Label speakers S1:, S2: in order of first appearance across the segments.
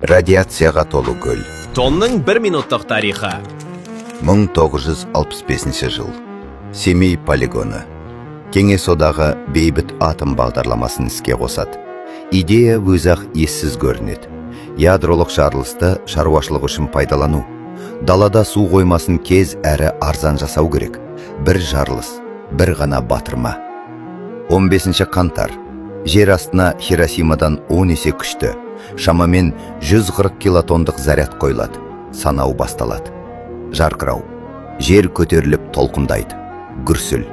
S1: Радиацияға толы көл.
S2: Тонның 1 минуттық тарихы.
S1: 1965 жыл. Семей полигоны. Кеңес одағы бейбіт атом бағдарламасын іске қосады. Идея өзақ ессіз көрінеді. Ядролық жарылысты шаруашылық үшін пайдалану. Далада су қоймасын кез әрі арзан жасау керек. Бір жарылыс, бір ғана батырма. 15 қаңтар. Жер астына Хиросимадан 10 есе күшті. Шамамен 140 килотондық заряд қойылады. Санау басталады. Жарқырау. Жер көтеріліп толқындайды. Гүрсіл.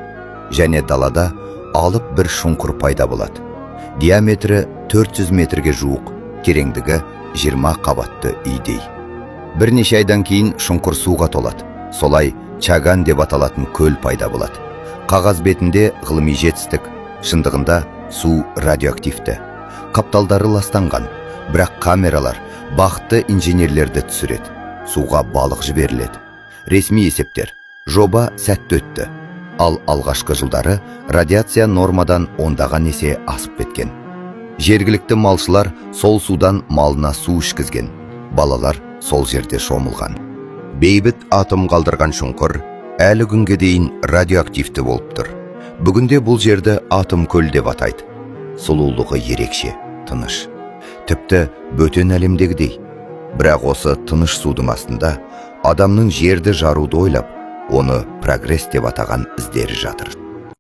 S1: Және далада алып бір шұңқыр пайда болады. Диаметрі 400 метрге жуық, тереңдігі 20 қабатты үйдей. Бірнеше айдан кейін шұңқыр суға толады. Солай Чаган деп аталатын көл пайда болады. Қағаз бетінде ғылыми жетістік, шындығында су радиоактивті. Қапталдары ластанған, бірақ камералар бақытты инженерлерді түсіреді. Суға балық жіберіледі. Ресми есептер: жоба сәтті өтті. Ал алғашқы жылдары радиация нормадан ондаған есе асып кеткен. Жергілікті малшылар сол судан малына су ішкізген. Балалар сол жерде шомылған. Бейбіт атом қалдырған шұңқыр әлі күнге дейін радиоактивті болып тұр. Бүгінде бұл жерді атом көл деп атайды. Сұлулығы ерекше, тыныш. Тіпті бөтен әлемдегідей. Бірақ осы тыныш судың астында адамның жерді жаруды ойлап, оны прогресс деп атаған іздері жатыр.